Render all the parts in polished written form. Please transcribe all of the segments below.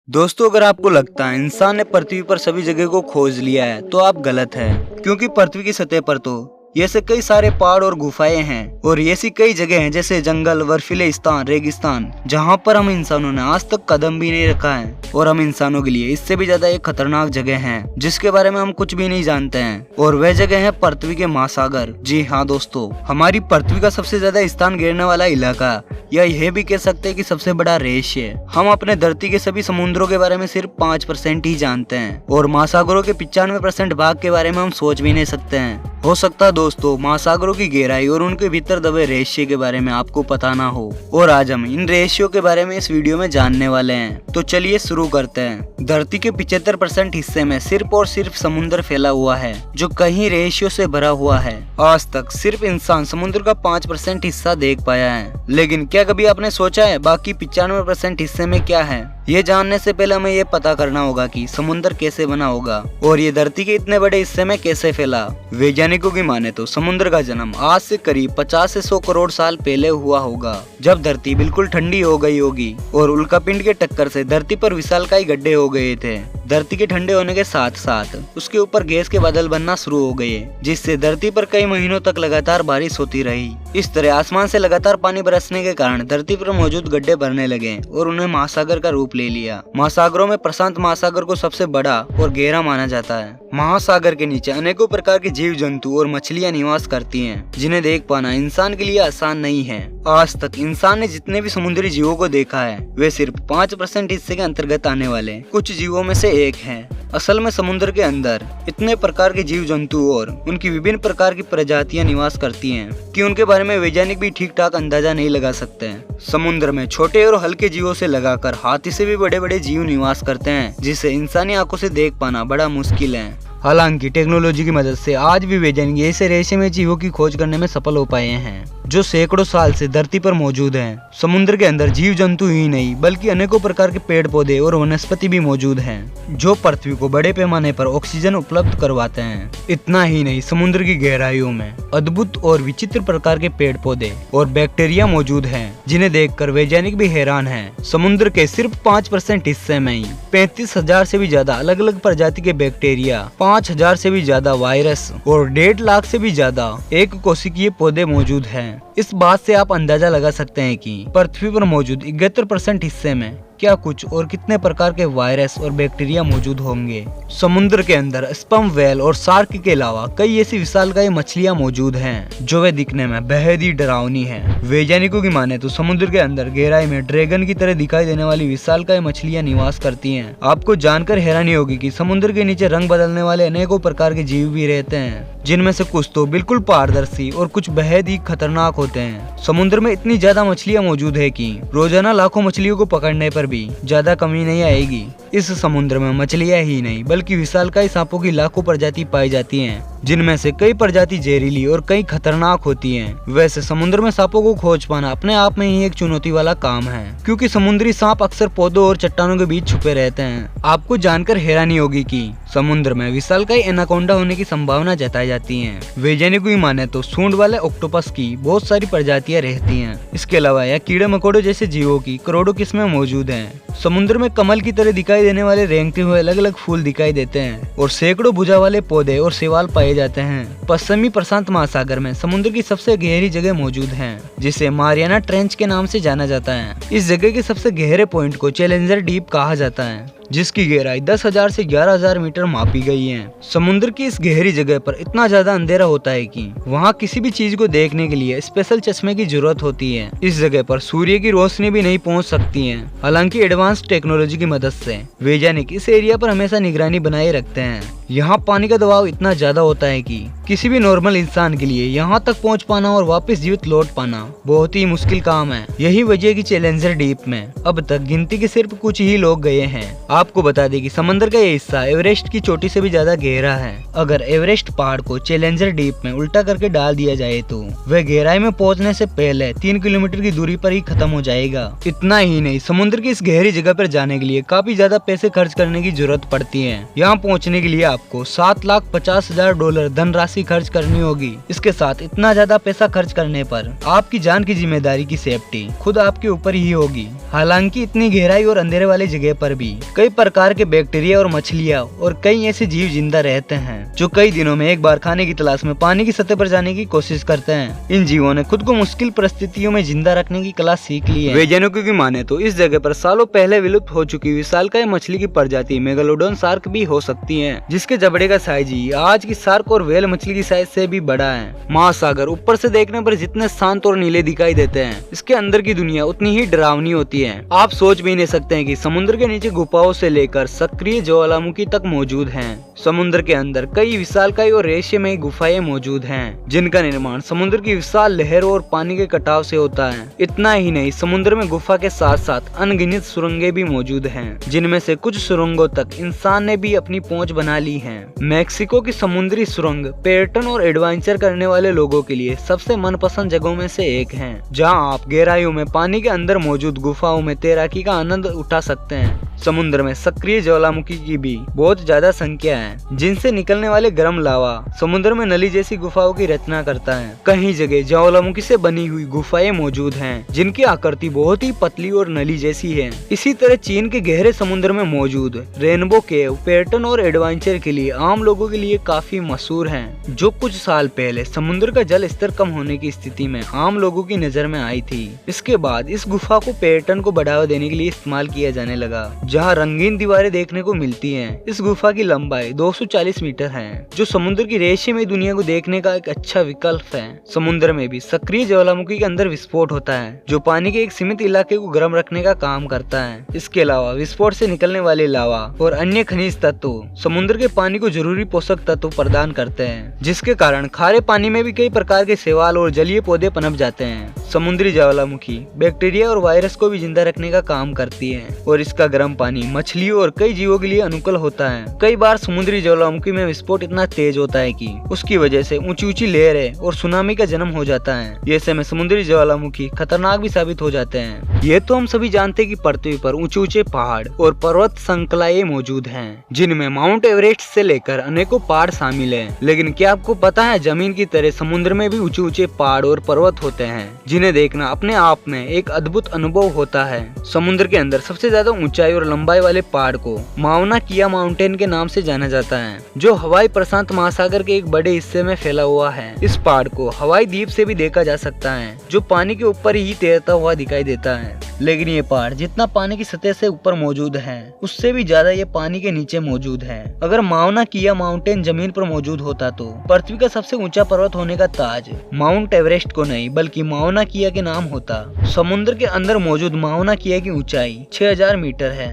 दोस्तों, अगर आपको लगता है इंसान ने पृथ्वी पर सभी जगह को खोज लिया है तो आप गलत हैं, क्योंकि पृथ्वी की सतह पर तो ऐसे कई सारे पहाड़ और गुफाएं हैं और ऐसी कई जगह हैं जैसे जंगल, बर्फीले स्थान, रेगिस्तान, जहां पर हम इंसानों ने आज तक कदम भी नहीं रखा है। और हम इंसानों के लिए इससे भी ज्यादा एक खतरनाक जगह है जिसके बारे में हम कुछ भी नहीं जानते हैं, और वह जगह है पृथ्वी के महासागर। जी हाँ दोस्तों, हमारी पृथ्वी का सबसे ज्यादा स्थान घेरने वाला इलाका, या यह भी कह सकते हैं कि सबसे बड़ा रहस्य। हम अपने धरती के सभी समुद्रों के बारे में सिर्फ 5% ही जानते हैं, और महासागरों के 95% भाग के बारे में हम सोच भी नहीं सकते हैं। हो सकता है दोस्तों महासागरों की गहराई और उनके भीतर दबे रहस्य के बारे में आपको पता ना हो, और आज हम इन रहस्यों के बारे में इस वीडियो में जानने वाले हैं। तो चलिए शुरू करते हैं। धरती के 75% हिस्से में सिर्फ और सिर्फ समुद्र फैला हुआ है, जो कई रहस्यों से भरा हुआ है। आज तक सिर्फ इंसान समुद्र का 5% हिस्सा देख पाया है, लेकिन क्या कभी आपने सोचा है बाकी 95% हिस्से में क्या है? ये जानने से पहले हमें ये पता करना होगा कि समुद्र कैसे बना होगा और ये धरती के इतने बड़े हिस्से में कैसे फैला। वैज्ञानिकों की माने तो समुद्र का जन्म आज से करीब 50 से 100 करोड़ साल पहले हुआ होगा, जब धरती बिल्कुल ठंडी हो गई होगी और उल्कापिंड के टक्कर से धरती पर विशालकाय गड्ढे हो गए थे। धरती के ठंडे होने के साथ साथ उसके ऊपर गैस के बादल बनना शुरू हो गए, जिससे धरती पर कई महीनों तक लगातार बारिश होती रही। इस तरह आसमान से लगातार पानी बरसने के कारण धरती पर मौजूद गड्ढे भरने लगे और उन्हें महासागर का रूप ले लिया। महासागरों में प्रशांत महासागर को सबसे बड़ा और गहरा माना जाता है। महासागर के नीचे अनेकों प्रकार के जीव जंतु और मछलियां निवास करती हैं, जिन्हें देख पाना इंसान के लिए आसान नहीं है। आज तक इंसान ने जितने भी समुद्री जीवों को देखा है वे सिर्फ 5% हिस्से के अंतर्गत आने वाले कुछ जीवों में से एक हैं। असल में समुद्र के अंदर इतने प्रकार के जीव जंतु और उनकी विभिन्न प्रकार की प्रजातियां निवास करती हैं कि उनके बारे में वैज्ञानिक भी ठीक ठाक अंदाजा नहीं लगा सकते हैं। समुद्र में छोटे और हल्के जीवों से लगाकर हाथी से भी बड़े बड़े जीव निवास करते हैं, जिसे इंसानी आंखों से देख पाना बड़ा मुश्किल है। हालांकि टेक्नोलॉजी की मदद से आज भी वैज्ञानिक ऐसे रहस्यमय जीवों की खोज करने में सफल हो पाए हैं जो सैकड़ों साल से धरती पर मौजूद हैं। समुद्र के अंदर जीव जंतु ही नहीं बल्कि अनेकों प्रकार के पेड़ पौधे और वनस्पति भी मौजूद हैं, जो पृथ्वी को बड़े पैमाने पर ऑक्सीजन उपलब्ध करवाते हैं। इतना ही नहीं, समुद्र की गहराइयों में अद्भुत और विचित्र प्रकार के पेड़ पौधे और बैक्टीरिया मौजूद हैं, जिन्हें देखकर वैज्ञानिक भी हैरान हैं। समुद्र के सिर्फ 5% हिस्से में ही 35,000 से भी ज्यादा अलग अलग प्रजाति के बैक्टीरिया, 5,000 से भी ज्यादा वायरस और 1.5 लाख से भी ज्यादा एक कोशिकीय पौधे मौजूद हैं। इस बात से आप अंदाजा लगा सकते हैं कि पृथ्वी पर मौजूद 71% हिस्से में क्या कुछ और कितने प्रकार के वायरस और बैक्टीरिया मौजूद होंगे। समुद्र के अंदर स्पर्म व्हेल और शार्क के अलावा कई ऐसी विशालकाय मछलियां मौजूद हैं जो वे दिखने में बेहद ही डरावनी हैं। वैज्ञानिकों की माने तो समुद्र के अंदर गहराई में ड्रैगन की तरह दिखाई देने वाली विशालकाय मछलियां निवास करती हैं। आपको जानकर हैरानी होगी कि समुद्र के नीचे रंग बदलने वाले अनेकों प्रकार के जीव भी रहते हैं, जिनमें से कुछ तो बिल्कुल पारदर्शी और कुछ बेहद ही खतरनाक होते हैं। समुद्र में इतनी ज्यादा मछलियां मौजूद है कि रोजाना लाखों मछलियों को पकड़ने पर भी ज्यादा कमी नहीं आएगी। इस समुद्र में मछलियां ही नहीं बल्कि विशालकाय सांपों की लाखों प्रजाति पाई जाती हैं, जिनमें से कई प्रजाति जहरीली और कई खतरनाक होती हैं। वैसे समुद्र में सांपों को खोज पाना अपने आप में ही एक चुनौती वाला काम है, क्योंकि समुद्री सांप अक्सर पौधों और चट्टानों के बीच छुपे रहते हैं। आपको जानकर हैरानी होगी कि समुद्र में विशालकाय एनाकोंडा होने की संभावना जताई जाती है। वैज्ञानिकों की माने तो सूंड वाले ऑक्टोपस की बहुत सारी प्रजातियां रहती हैं। इसके अलावा यह कीड़े मकोड़े जैसे जीवों की करोड़ों किस्में मौजूद हैं। समुद्र में कमल की तरह दिखाई देने वाले रेंगते हुए अलग अलग फूल दिखाई देते हैं और सैकड़ों भुजा वाले पौधे और शैवाल पाए जाते हैं। पश्चिमी प्रशांत महासागर में समुद्र की सबसे गहरी जगह मौजूद है, जिसे मारियाना ट्रेंच के नाम से जाना जाता है। इस जगह के सबसे गहरे पॉइंट को चैलेंजर डीप कहा जाता है, जिसकी गहराई 10,000 से 11,000 मीटर मापी गई है। समुद्र की इस गहरी जगह पर इतना ज्यादा अंधेरा होता है कि वहाँ किसी भी चीज को देखने के लिए स्पेशल चश्मे की जरूरत होती है। इस जगह पर सूर्य की रोशनी भी नहीं पहुँच सकती है। हालांकि एडवांस टेक्नोलॉजी की मदद से वैज्ञानिक इस एरिया पर हमेशा निगरानी बनाए रखते हैं। यहाँ पानी का दबाव इतना ज्यादा होता है कि किसी भी नॉर्मल इंसान के लिए यहाँ तक पहुँच पाना और वापस जीवित लौट पाना बहुत ही मुश्किल काम है। यही वजह की चैलेंजर डीप में अब तक गिनती के सिर्फ कुछ ही लोग गए हैं। आपको बता दें कि समंदर का ये हिस्सा एवरेस्ट की चोटी से भी ज्यादा गहरा है। अगर एवरेस्ट पहाड़ को चैलेंजर डीप में उल्टा करके डाल दिया जाए तो वह गहराई में पहुंचने से पहले 3 किलोमीटर की दूरी पर ही खत्म हो जाएगा। इतना ही नहीं, समुद्र की इस गहरी जगह पर जाने के लिए काफी ज्यादा पैसे खर्च करने की जरूरत पड़ती है। यहाँ पहुँचने के लिए आपको $7,50,000 धनराशि खर्च करनी होगी। इसके साथ इतना ज्यादा पैसा खर्च करने पर आपकी जान की जिम्मेदारी की सेफ्टी खुद आपके ऊपर ही होगी। हालांकि इतनी गहराई और अंधेरे वाली जगह पर भी कई प्रकार के बैक्टीरिया और मछलियाँ और कई ऐसे जीव जिंदा रहते हैं जो कई दिनों में एक बार खाने की तलाश में पानी की सतह पर जाने की कोशिश करते हैं। इन जीवों ने खुद को मुश्किल परिस्थितियों में जिंदा रखने की कला सीख ली है। वैज्ञानिकों की माने तो इस जगह पर सालों पहले विलुप्त हो चुकी विशालकाय मछली की प्रजाति मेगालोडोन शार्क भी हो सकती है, जिसके जबड़े का साइज ही आज की शार्क और व्हेल मछली की साइज से भी बड़ा है। महासागर ऊपर से देखने पर जितने शांत और नीले दिखाई देते हैं, इसके अंदर की दुनिया उतनी ही डरावनी होती है। आप सोच भी नहीं सकते हैं कि समुद्र के नीचे गुफाओं से लेकर सक्रिय ज्वालामुखी तक मौजूद हैं। समुद्र के अंदर कई विशालकाय और रहस्यमय गुफाएं मौजूद हैं, जिनका निर्माण समुद्र की विशाल लहरों और पानी के कटाव से होता है। इतना ही नहीं, समुद्र में गुफा के साथ साथ अनगिनत सुरंगें भी मौजूद हैं, जिनमें से कुछ सुरंगों तक इंसान ने भी अपनी पहुंच बना ली है। मैक्सिको की समुद्री सुरंग पर्यटन और एडवेंचर करने वाले लोगों के लिए सबसे मनपसंद जगहों में से एक है, जहां आप गहराइयों में पानी के अंदर मौजूद गुफाओं में तैराकी का आनंद उठा सकते हैं। समुद्र में सक्रिय ज्वालामुखी की भी बहुत ज्यादा संख्या है, जिनसे निकलने वाले गर्म लावा समुद्र में नली जैसी गुफाओं की रचना करता है। कहीं जगह ज्वालामुखी से बनी हुई गुफाएं मौजूद हैं, जिनकी आकृति बहुत ही पतली और नली जैसी है। इसी तरह चीन के गहरे समुद्र में मौजूद रेनबो केव पर्यटन और एडवेंचर के लिए आम लोगों के लिए काफी मशहूर हैं, जो कुछ साल पहले समुद्र का जल स्तर कम होने की स्थिति में आम लोगों की नजर में आई थी। इसके बाद इस गुफा को पर्यटन को बढ़ावा देने के लिए इस्तेमाल किया जाने लगा, जहां रंगीन दीवारें देखने को मिलती हैं। इस गुफा की लंबाई 240 मीटर है, जो समुद्र की रहस्यमय दुनिया को देखने का एक अच्छा विकल्प है। समुद्र में भी सक्रिय ज्वालामुखी के अंदर विस्फोट होता है, जो पानी के एक सीमित इलाके को गर्म रखने का काम करता है। इसके अलावा विस्फोट से निकलने वाले लावा और अन्य खनिज तत्व समुद्र के पानी को जरूरी पोषक तत्व प्रदान करते हैं, जिसके कारण खारे पानी में भी कई प्रकार के शैवाल और जलीय पौधे पनप जाते हैं। समुद्री ज्वालामुखी बैक्टीरिया और वायरस को भी जिंदा रखने का काम करती है, और इसका गर्म पानी मछलियों और कई जीवों के लिए अनुकूल होता है। कई बार समुद्री ज्वालामुखी में विस्फोट इतना तेज होता है कि उसकी वजह से ऊंची ऊंची लहरें और सुनामी का जन्म हो जाता है। ऐसे में समुद्री ज्वालामुखी खतरनाक भी साबित हो जाते हैं। ये तो हम सभी जानते हैं कि पृथ्वी पर ऊंचे ऊंचे पहाड़ और पर्वत श्रृंखलाएं मौजूद हैं, जिनमें माउंट एवरेस्ट से लेकर अनेकों पहाड़ शामिल हैं। लेकिन क्या आपको पता है, जमीन की तरह समुद्र में भी ऊंचे ऊंचे पहाड़ और पर्वत होते हैं, जिन्हें देखना अपने आप में एक अद्भुत अनुभव होता है। समुद्र के अंदर सबसे ज्यादा ऊंचाई और लंबाई वाले पहाड़ को माउना किया माउंटेन के नाम से जाना जाता है, जो हवाई प्रशांत महासागर के एक बड़े हिस्से में फैला हुआ है। इस पहाड़ को हवाई द्वीप से भी देखा जा सकता है, जो पानी के ऊपर ही तैरता हुआ दिखाई देता है। लेकिन ये पहाड़ जितना पानी की सतह से ऊपर मौजूद है, उससे भी ज्यादा ये पानी के नीचे मौजूद है। अगर माउना किया माउंटेन जमीन पर मौजूद होता तो पृथ्वी का सबसे ऊंचा पर्वत होने का ताज माउंट एवरेस्ट को नहीं बल्कि माउना किया के नाम होता। समुद्र के अंदर मौजूद माउना किया की ऊंचाई 6000 मीटर है,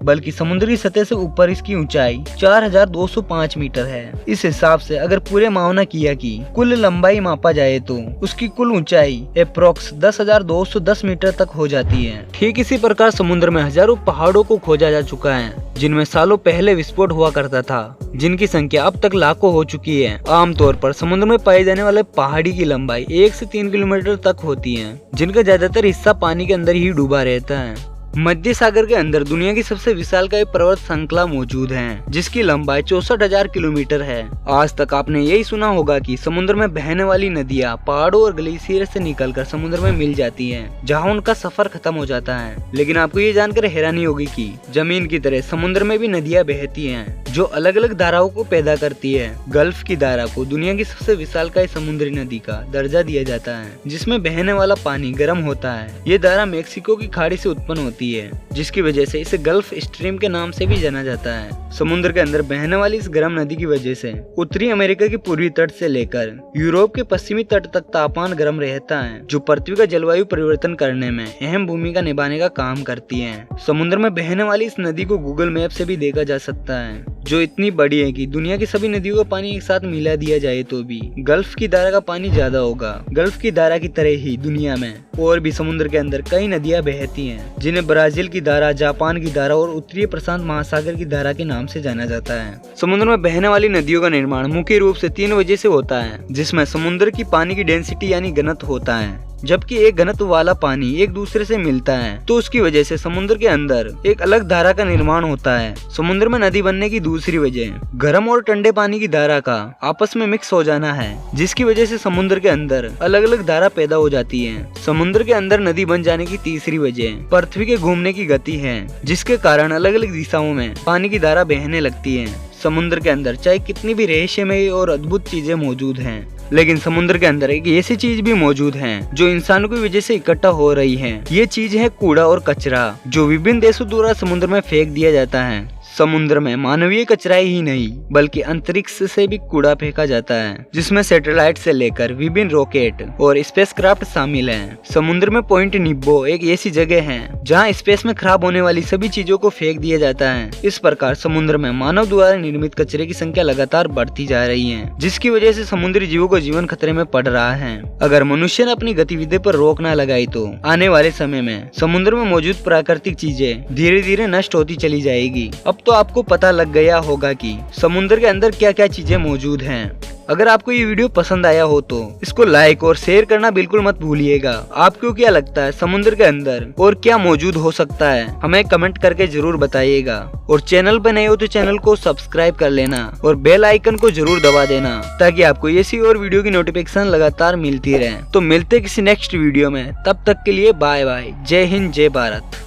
बल्कि समुद्री सतह से ऊपर इसकी ऊंचाई 4205 मीटर है। इस हिसाब से अगर पूरे माउना किया की कुल लंबाई मापा जाए तो उसकी कुल ऊंचाई अप्रोक्स 10,210 मीटर तक हो जाती है। ठीक इसी प्रकार समुद्र में हजारों पहाड़ों को खोजा जा चुका है, जिनमें सालों पहले विस्फोट हुआ करता था, जिनकी संख्या अब तक लाखों हो चुकी है। आमतौर पर समुद्र में पाए जाने वाले पहाड़ी की लंबाई 1 से 3 किलोमीटर तक होती है, जिनका ज्यादातर हिस्सा पानी के अंदर ही डूबा रहता है। मध्य सागर के अंदर दुनिया की सबसे विशालकाय पर्वत श्रृंखला मौजूद है, जिसकी लंबाई 64,000 किलोमीटर है। आज तक आपने यही सुना होगा कि समुद्र में बहने वाली नदियां पहाड़ों और ग्लेशियर से निकलकर समुद्र में मिल जाती हैं, जहां उनका सफर खत्म हो जाता है। लेकिन आपको ये जानकर हैरानी होगी कि जमीन की तरह समुद्र में भी नदियां बहती हैं, जो अलग अलग धाराओं को पैदा करती है। गल्फ की धारा को दुनिया की सबसे विशालकाय समुद्री नदी का दर्जा दिया जाता है, जिसमें बहने वाला पानी गर्म होता है। ये धारा मेक्सिको की खाड़ी से उत्पन्न होती है, जिसकी वजह से इसे गल्फ स्ट्रीम के नाम से भी जाना जाता है। समुद्र के अंदर बहने वाली इस गर्म नदी की वजह से उत्तरी अमेरिका के पूर्वी तट से लेकर यूरोप के पश्चिमी तट तक तापमान गर्म रहता है, जो पृथ्वी का जलवायु परिवर्तन करने में अहम भूमिका निभाने का काम करती है। समुद्र में बहने वाली इस नदी को गूगल मैप से भी देखा जा सकता है, जो इतनी बड़ी है कि दुनिया की सभी नदियों का पानी एक साथ मिला दिया जाए तो भी गल्फ की धारा का पानी ज्यादा होगा। गल्फ की धारा की तरह ही दुनिया में और भी समुद्र के अंदर कई नदियां बहती हैं, जिन्हें ब्राजील की धारा, जापान की धारा और उत्तरी प्रशांत महासागर की धारा के नाम से जाना जाता है। समुद्र में बहने वाली नदियों का निर्माण मुख्य रूप से 3 वजह से होता है, जिसमें समुद्र की पानी की डेंसिटी यानी घनत्व होता है। जबकि एक घनत्व वाला पानी एक दूसरे से मिलता है तो उसकी वजह से समुद्र के अंदर एक अलग धारा का निर्माण होता है। समुद्र में नदी बनने की दूसरी वजह गर्म और ठंडे पानी की धारा का आपस में मिक्स हो जाना है, जिसकी वजह से समुद्र के अंदर अलग अलग धारा पैदा हो जाती है। समुद्र के अंदर नदी बन जाने की तीसरी वजह पृथ्वी के घूमने की गति है, जिसके कारण अलग अलग दिशाओं में पानी की धारा बहने लगती है। समुद्र के अंदर चाहे कितनी भी रहस्यमय और अद्भुत चीजें मौजूद हैं, लेकिन समुद्र के अंदर एक ऐसी चीज भी मौजूद है जो इंसानों की वजह से इकट्ठा हो रही है। ये चीज है कूड़ा और कचरा, जो विभिन्न देशों द्वारा समुद्र में फेंक दिया जाता है। समुद्र में मानवीय कचरा ही नहीं बल्कि अंतरिक्ष से भी कूड़ा फेंका जाता है, जिसमें सैटेलाइट से लेकर विभिन्न रॉकेट और स्पेसक्राफ्ट शामिल हैं। समुद्र में पॉइंट निब्बो एक ऐसी जगह है जहां स्पेस में खराब होने वाली सभी चीजों को फेंक दिया जाता है। इस प्रकार समुद्र में मानव द्वारा निर्मित कचरे की संख्या लगातार बढ़ती जा रही है, जिसकी वजह से समुद्री जीवों का जीवन खतरे में पड़ रहा है। अगर मनुष्य ने अपनी गतिविधि पर रोक न लगाई तो आने वाले समय में समुद्र में मौजूद प्राकृतिक चीजें धीरे धीरे नष्ट होती चली जाएगी। अब तो आपको पता लग गया होगा कि समुद्र के अंदर क्या क्या चीजें मौजूद हैं। अगर आपको ये वीडियो पसंद आया हो तो इसको लाइक और शेयर करना बिल्कुल मत भूलिएगा। आपको क्या लगता है समुद्र के अंदर और क्या मौजूद हो सकता है, हमें कमेंट करके जरूर बताइएगा। और चैनल पर नए हो तो चैनल को सब्सक्राइब कर लेना और बेल आइकन को जरूर दबा देना, ताकि आपको ऐसी और वीडियो की नोटिफिकेशन लगातार मिलती रहे। तो मिलते किसी नेक्स्ट वीडियो में, तब तक के लिए बाय बाय। जय हिंद, जय भारत।